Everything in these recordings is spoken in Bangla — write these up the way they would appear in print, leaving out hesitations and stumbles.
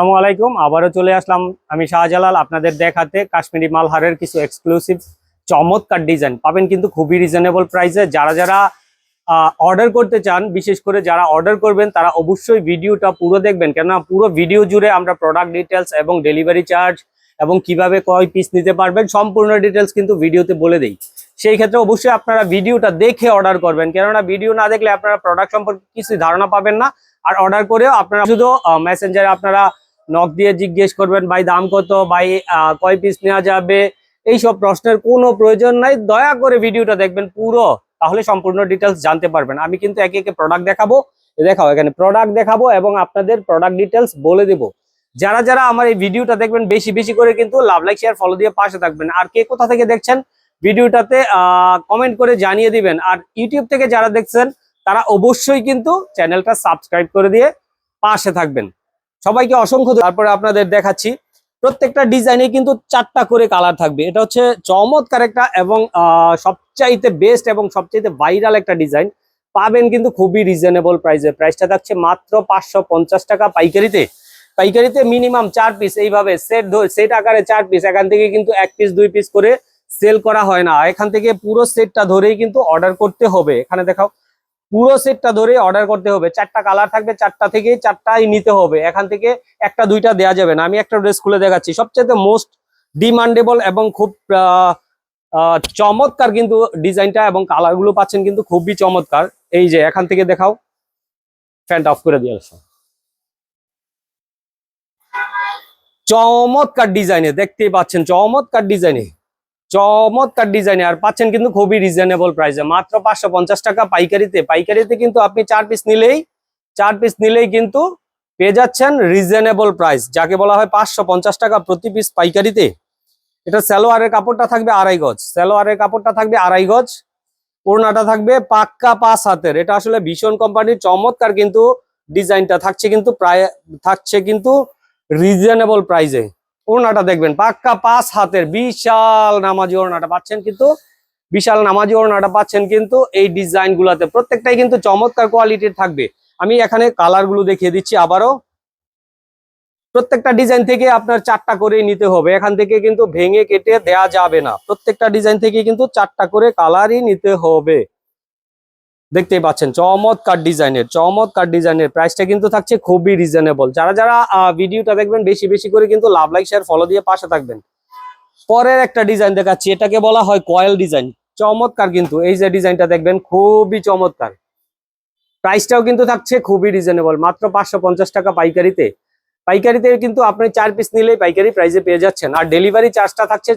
আসসালামু আলাইকুম। আবারও চলে আসলাম আমি শাহজালাল আপনাদের দেখাতে কাশ্মীরি মালহারের কিছু এক্সক্লুসিভ চমৎকার ডিজাইন পাবেন কিন্তু খুবই রিজনেবল প্রাইসে। যারা যারা অর্ডার করতে চান, বিশেষ করে যারা অর্ডার করবেন তারা অবশ্যই ভিডিওটা পুরো দেখবেন, কেননা পুরো ভিডিও জুড়ে আমরা প্রোডাক্ট ডিটেলস এবং ডেলিভারি চার্জ এবং কিভাবে কয় পিস নিতে পারবেন সম্পূর্ণ ডিটেলস কিন্তু ভিডিওতে বলে দেই। সেই ক্ষেত্রে অবশ্যই আপনারা ভিডিওটা দেখে অর্ডার করবেন, কেননা ভিডিও না দেখলে আপনারা প্রোডাক্ট সম্পর্কে কিছু ধারণা পাবেন না। আর অর্ডার করেও আপনারা শুধু মেসেঞ্জারে আপনারা নক দিয়ে জিজ্ঞেস করবেন ভাই দাম কত, ভাই কয় পিস নেওয়া যাবে, এইসব প্রশ্নের কোনো প্রয়োজন নাই। দয়া করে ভিডিওটা দেখবেন পুরো, তাহলে সম্পূর্ণ ডিটেলস জানতে পারবেন। আমি কিন্তু একে একে প্রোডাক্ট দেখাবো, দেখাও এখানে প্রোডাক্ট দেখাবো এবং আপনাদের প্রোডাক্ট ডিটেলস বলে দেবো। যারা যারা আমার এই ভিডিওটা দেখবেন বেশি বেশি করে কিন্তু লাভ, লাইক, শেয়ার, ফলো দিয়ে পাশে থাকবেন। আর কে কোথা থেকে দেখছেন ভিডিওটাতে কমেন্ট করে জানিয়ে দিবেন। আর ইউটিউব থেকে যারা দেখছেন তারা অবশ্যই কিন্তু চ্যানেলটা সাবস্ক্রাইব করে দিয়ে পাশে থাকবেন। সবাইকে অসংখ্য। তারপরে আপনাদের দেখাচ্ছি প্রত্যেকটা ডিজাইনে কিন্তু 4টা করে কালার থাকবে। এটা হচ্ছে চমৎকার একটা এবং সবচাইতে বেস্ট এবং সবচাইতে ভাইরাল একটা ডিজাইন পাবেন কিন্তু খুবই রিজনেবল প্রাইসে। প্রাইসটা থাকছে মাত্র 550 টাকা পাইকারিতে। পাইকারিতে মিনিমাম 4 পিস এইভাবে সেট আকারে 4 পিস, এখান থেকে কিন্তু 1 পিস 2 পিস করে সেল করা হয় না। এখান থেকে পুরো সেটটা ধরেই কিন্তু অর্ডার করতে হবে। এখানে দেখাও পুরো সেটটা ধরে অর্ডার করতে হবে। 4টা কালার থাকবে, 4টা থেকে 4টাই নিতে হবে। এখান থেকে একটা দুইটা দেয়া যাবে না। আমি একটা ড্রেস খুলে দেখাচ্ছি, সবচেয়ে মোস্ট ডিমান্ডেবল এবং খুব চমৎকার কিন্তু ডিজাইনটা এবং কালার গুলো পাচ্ছেন কিন্তু খুবই চমৎকার। এই যে এখান থেকে দেখাও, ফ্যানটা অফ করে দিয়ে আসো। চমৎকার ডিজাইনে দেখতেই পাচ্ছেন, চমৎকার ডিজাইনে আর পাচ্ছেন কিন্তু খুবই রিজনেবল প্রাইসে মাত্র 550 টাকা পাইকারিতে। পাইকারিতে কিন্তু আপনি 4 পিস নিলেই কিন্তু পেয়ে যাচ্ছেন রিজনেবল প্রাইস, যাকে বলা হয় 550 টাকা প্রতি পিস পাইকারিতে। এটা সালোয়ারের কাপড়টা থাকবে 2.5 গজ, সালোয়ারের কাপড়টা থাকবে 2.5 গজ, ওড়নাটা থাকবে পাক্কা 5 হাতের। এটা আসলে ভীষণ কোম্পানির চমৎকার কিন্তু ডিজাইনটা থাকছে কিন্তু রিজনেবল প্রাইসে। ওড়নাটা দেখবেন পাক্কা 5 হাতের বিশাল নামাজি ওড়নাটা পাচ্ছেন কিন্তু এই ডিজাইন গুলাতে প্রত্যেকটাই কিন্তু চমৎকার কোয়ালিটির থাকবে। আমি এখানে কালার গুলো দেখিয়ে দিচ্ছি আবারও। প্রত্যেকটা ডিজাইন থেকে আপনার 4টা করে নিতে হবে, এখান থেকে কিন্তু ভেঙে কেটে দেয়া যাবে না। প্রত্যেকটা ডিজাইন থেকে কিন্তু 4টা করে কালারই নিতে হবে। দেখতেই পাচ্ছেন চমৎকার ডিজাইনের প্রাইসটা কিন্তু থাকছে খুবই রিজনেবল। যারা যারা ভিডিওটা দেখবেন বেশি বেশি করে কিন্তু লাভ, লাইক, শেয়ার, ফলো দিয়ে পাশে থাকবেন। পরের একটা ডিজাইন দেখাচ্ছি, এটাকে বলা হয় কয়েল ডিজাইন। চমৎকার কিন্তু এই যে ডিজাইনটা দেখবেন খুবই চমৎকার। প্রাইসটাও কিন্তু থাকছে খুবই রিজনেবল মাত্র 550 টাকা পাইকারিতে। পাইকারিতে কিন্তু আপনি 4 পিস নিলেই পাইকারি প্রাইসে পেয়ে যাচ্ছেন। আর ডেলিভারি চার্জটা থাকছে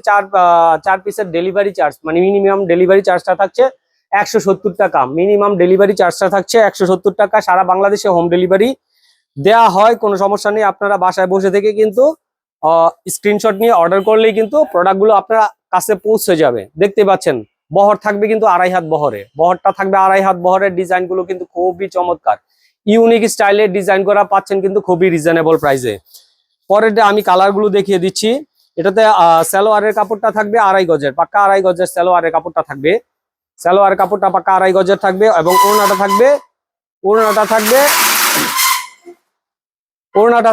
4 পিসের ডেলিভারি চার্জ, মানে মিনিমাম ডেলিভারি চার্জটা থাকছে 170 টাকা। মিনিমাম ডেলিভারি চার্জটা থাকছে 170 টাকা। সারা বাংলাদেশে হোম ডেলিভারি দেয়া হয়, কোনো সমস্যা নেই। আপনারা বাসায় বসে থেকে কিন্তু স্ক্রিনশট নিয়ে অর্ডার করলেই কিন্তু প্রোডাক্টগুলো আপনার কাছে পৌঁছে যাবে। দেখতে পাচ্ছেন বহর থাকবে কিন্তু 2.5 হাত বহরটা থাকবে 2.5 হাত বহরের। ডিজাইনগুলো কিন্তু খুবই চমৎকার, ইউনিক স্টাইলের ডিজাইন করা পাচ্ছেন কিন্তু খুবই রিজনেবল প্রাইসে। পরের আমি কালারগুলো দেখিয়ে দিচ্ছি। এটাতে সালোয়ারের কাপড়টা থাকবে 2.5 গজের, পাক্কা 2.5 গজের সালোয়ারের কাপড়টা থাকবে। সালোয়ার কাপড়টা পাক্কা 2.5 গজের থাকবে এবং ওড়নাটা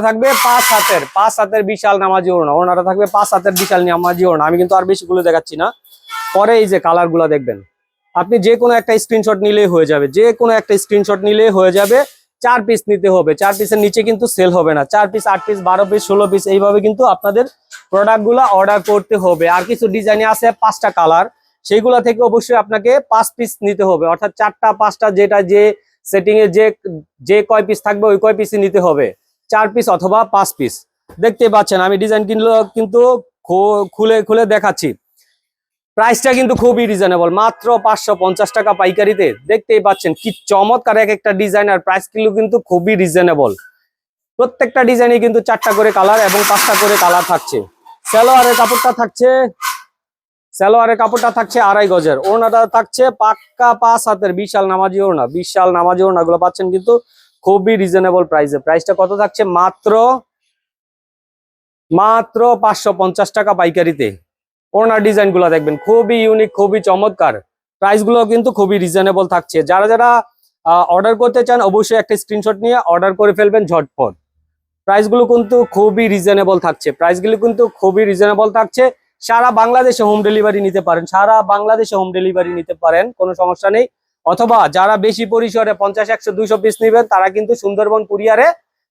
থাকবে 5 হাতের বিশাল নামাজি ওড়না। ওড়নাটা থাকবে 5 হাতের বিশাল নামাজি ওড়না। আমি কিন্তু আর বেশি গুলো দেখাচ্ছি না। পরে এই যে কালার গুলা দেখবেন, আপনি যে কোনো একটা স্ক্রিনশট নিলেই হয়ে যাবে। 4 পিস নিতে হবে, 4 পিসের নিচে কিন্তু সেল হবে না। 4 পিস, 8 পিস, 12 পিস, 16 পিস এইভাবে কিন্তু আপনাদের প্রোডাক্ট গুলা অর্ডার করতে হবে। আর কিছু ডিজাইনে আছে 5টা কালার, সেইগুলা থেকে অবশ্যই আপনাকে 5 পিস নিতে হবে, অর্থাৎ 4টা 5টা যেটা যে সেটিং এ যে কয় পিস থাকবে ওই কয় পিসই নিতে হবে, 4 পিস অথবা 5 পিস। দেখতে পাচ্ছেন আমি ডিজাইন কিন্তু খুলে দেখাচ্ছি। প্রাইসটা কিন্তু খুবই রিজনেবল মাত্র 550 টাকা পাইকারিতে। দেখতেই পাচ্ছেন কি চমৎকার এক একটা ডিজাইন, আর প্রাইস কিন্তু খুবই রিজনেবল। প্রত্যেকটা ডিজাইনে কিন্তু 4টা করে কালার এবং 5টা করে কালার থাকছে। সালোয়ারের কাপড়টা থাকছে 2.5 গজের। ওড়নাটা থাকছে পাক্কা 5 হাতের বিশাল নামাজি ওড়না গুলো পাচ্ছেন কিন্তু খুবই রিজনেবল প্রাইসে। প্রাইসটা কত থাকছে? মাত্র 550 টাকা পাইকারিতে। ওড়নার ডিজাইন গুলো দেখবেন খুবই ইউনিক, খুবই চমৎকার। প্রাইস গুলো কিন্তু খুবই রিজনেবল থাকছে। যারা যারা অর্ডার করতে চান অবশ্যই একটা স্ক্রিনশট নিয়ে অর্ডার করে ফেলবেন ঝটপট। প্রাইসগুলো কিন্তু খুবই রিজনেবল থাকছে, প্রাইসগুলো কিন্তু খুবই রিজনেবল থাকছে। সারা বাংলাদেশে হোম ডেলিভারি নিতে পারেন, সারা বাংলাদেশে হোম ডেলিভারি নিতে পারেন, কোনো সমস্যা নেই। অথবা যারা বেশি পরিসরে 50, 100, 200 পিস নেবেন তারা কিন্তু সুন্দরবন কুরিয়ারে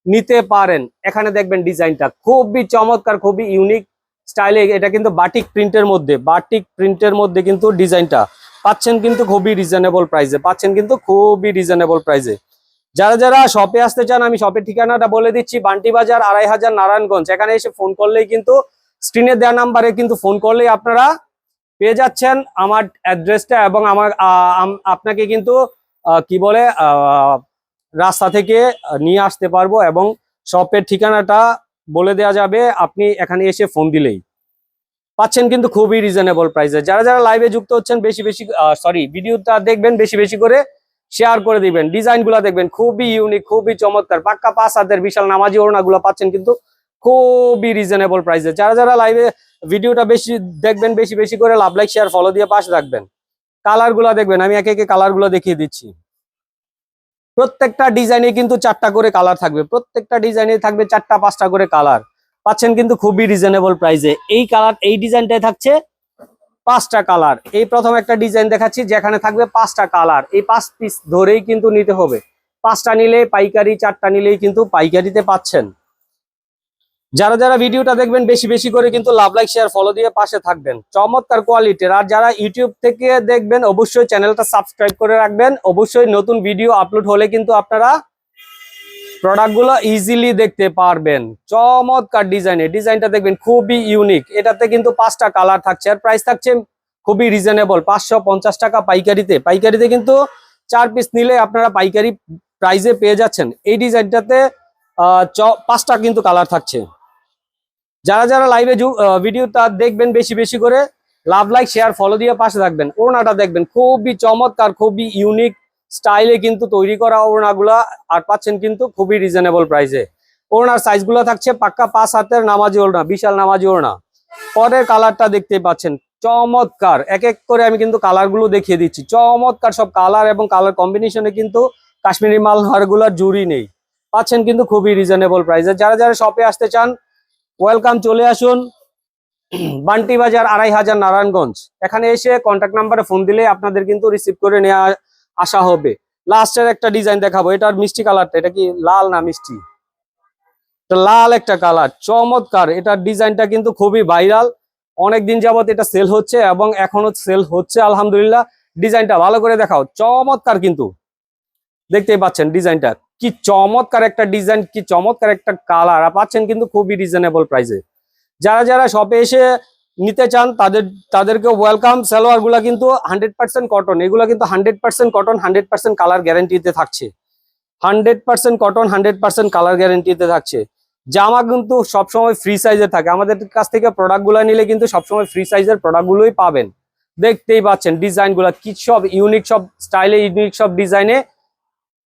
নিতে পারেন। এখানে দেখবেন ডিজাইনটা খুবই চমৎকার, খুবই ইউনিক স্টাইলে, এটা কিন্তু বাটিক প্রিন্টের মধ্যে, বাটিক প্রিন্টের মধ্যে কিন্তু ডিজাইনটা পাচ্ছেন কিন্তু খুবই রিজনেবল প্রাইসে, পাচ্ছেন কিন্তু খুবই রিজনেবল প্রাইসে। যারা যারা শপে আসতে চান আমি শপের ঠিকানাটা বলে দিচ্ছি, বান্টি বাজার 2500 নারায়ণগঞ্জ। এখানে এসে ফোন করলেই কিন্তু স্ক্রিনে দেওয়া নাম্বারে কিন্তু ফোন করলেই আপনারা পেয়ে যাচ্ছেন আমার অ্যাড্রেসটা, এবং আমার আপনাকে কিন্তু কি বলে রাস্তা থেকে নিয়ে আসতে পারবো, এবং শপের ঠিকানাটা বলে দেওয়া যাবে, আপনি এখানে এসে ফোন দিলেই পাচ্ছেন কিন্তু খুবই রিজনেবল প্রাইসে। যারা যারা লাইভে যুক্ত হচ্ছেন বেশি বেশি ভিডিওটা দেখবেন, বেশি বেশি করে শেয়ার করে দিবেন। ডিজাইনগুলো দেখবেন খুবই ইউনিক, খুবই চমৎকার, পাক্কা 5 হাতের বিশাল নামাজি ওড়নাগুলো পাচ্ছেন কিন্তু খুবই রিজনেবল প্রাইসে। যারা যারা লাইভে ভিডিওটা বেশি দেখবেন বেশি বেশি করে লাভ, লাইক, শেয়ার, ফলো দিয়ে পাশে রাখবেন। কালারগুলো দেখবেন, আমি একে একে কালারগুলো দেখিয়ে দিচ্ছি। প্রত্যেকটা ডিজাইনে কিন্তু 4টা করে কালার থাকবে, প্রত্যেকটা ডিজাইনে থাকবে 4টা 5টা করে কালার, পাচ্ছেন কিন্তু খুবই রিজনেবল প্রাইসে। এই ডিজাইনটাই থাকছে 5টা কালার। এই প্রথম একটা ডিজাইন দেখাচ্ছি যেখানে থাকবে 5টা কালার, এই 5 পিস ধরেই কিন্তু নিতে হবে। 5টা নিলে পাইকারি, 4টা নিলেই কিন্তু পাইকারিতে পাচ্ছেন। যারা যারা ভিডিওটা দেখবেন বেশি বেশি করে কিন্তু লাভ, লাইক, শেয়ার, ফলো দিয়ে পাশে থাকবেন। চমৎকার কোয়ালিটির। আর যারা ইউটিউব থেকে দেখবেন অবশ্যই চ্যানেলটা সাবস্ক্রাইব করে রাখবেন, অবশ্যই নতুন ভিডিও আপলোড হলে কিন্তু আপনারা প্রোডাক্টগুলো ইজিলি দেখতে পারবেন। চমৎকার ডিজাইনটা দেখবেন খুবই ইউনিক, এটাতে কিন্তু 5টা কালার থাকছে, আর প্রাইস থাকছে খুবই রিজনেবল 550 টাকা পাইকারিতে। পাইকারিতে কিন্তু 4 পিস নিলে আপনারা পাইকারি প্রাইসে পেয়ে যাচ্ছেন। এই ডিজাইনটাতে 5টা কিন্তু কালার থাকছে। যারা যারা লাইভে ভিডিওটা দেখবেন বেশি বেশি করে লাভ, লাইক, শেয়ার, ফলো দিয়ে পাশে থাকবেন। ওড়নাটা দেখবেন খুবই চমৎকার, খুবই ইউনিক স্টাইলে কিন্তু তৈরি করা ওড়নাগুলা, আর পাচ্ছেন কিন্তু খুবই রিজনেবল প্রাইসে। ওড়নার সাইজগুলো থাকছে পাক্কা 5 হাতের নামাজি ওড়না, বিশাল নামাজি ওড়না। পরের কালারটা দেখতে পাচ্ছেন চমৎকার, এক এক করে আমি কিন্তু কালারগুলো দেখিয়ে দিচ্ছি। চমৎকার সব কালার এবং কালার কম্বিনেশনে কিন্তু কাশ্মীরি মালহারগুলোর জুড়ি নেই, পাচ্ছেন কিন্তু খুবই রিজনেবল প্রাইসে। যারা যারা শপে আসতে চান ওয়েলকাম, চলে আসুন বান্টি বাজার 2500 নারায়ণগঞ্জ। এখানে এসে কন্ট্যাক্ট নাম্বারে ফোন দিলে আপনাদের কিন্তু রিসিভ করে নেওয়া আসা হবে। লাস্টের একটা ডিজাইন দেখাবো, এটার মিষ্টি কালারটা, এটা কি লাল না মিষ্টি, লাল একটা কালার, চমৎকার। এটার ডিজাইনটা কিন্তু খুবই ভাইরাল, অনেকদিন যাবত এটা সেল হচ্ছে এবং এখনো সেল হচ্ছে আলহামদুলিল্লাহ। ডিজাইনটা ভালো করে দেখাও, চমৎকার কিন্তু দেখতেই পাচ্ছেন ডিজাইনটা কি চমৎকার একটা ডিজাইন, কি চমৎকার একটা কালার, আর পাচ্ছেন কিন্তু খুবই রিজনেবল প্রাইসে। যারা যারা শপে এসে নিতে চান তাদেরকে ওয়েলকাম। সালোয়ার গুলা কিন্তু 100% কটন, এগুলো কিন্তু 100% কটন, 100% কালার গ্যারান্টিতে থাকছে। 100% কটন, 100% কালার গ্যারান্টিতে থাকছে। জামা কিন্তু সবসময় ফ্রি সাইজে থাকে, আমাদের কাছ থেকে প্রোডাক্ট গুলা নিলে কিন্তু সবসময় ফ্রি সাইজের প্রোডাক্ট গুলোই পাবেন। দেখতেই পাচ্ছেন ডিজাইন গুলা কি সব ইউনিক, সব স্টাইলে ইউনিক, সব ডিজাইনে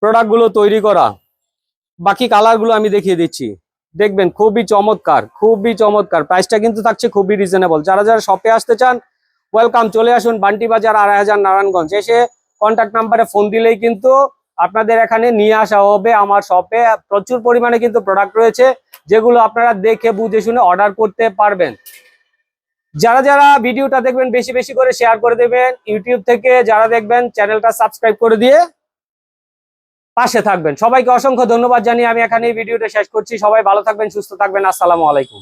প্রোডাক্ট গুলো তৈরি করা। বাকি কালার গুলো আমি দেখিয়ে দিচ্ছি, দেখবেন খুবই চমৎকার, খুবই চমৎকার। প্রাইসটা কিন্তু থাকছে খুবই রিজনেবল। যারা যারা শপে আসতে চান ওয়েলকাম, চলে আসুন বান্টি বাজার 2500 নারায়ণগঞ্জ। এসে কন্ট্যাক্ট নাম্বারে ফোন দিলেই কিন্তু আপনাদের এখানে নিয়ে আসা হবে। আমার শপে প্রচুর পরিমাণে কিন্তু প্রোডাক্ট রয়েছে যেগুলো আপনারা দেখে বুঝে শুনে অর্ডার করতে পারবেন। যারা যারা ভিডিওটা দেখবেন বেশি বেশি করে শেয়ার করে দেবেন। ইউটিউব থেকে যারা দেখবেন চ্যানেলটা সাবস্ক্রাইব করে দিয়ে পাশে থাকবেন। সবাইকে অসংখ্য ধন্যবাদ জানিয়ে আমি এখানে এই ভিডিওটা শেষ করছি। সবাই ভালো থাকবেন, সুস্থ থাকবেন। আসসালামু আলাইকুম।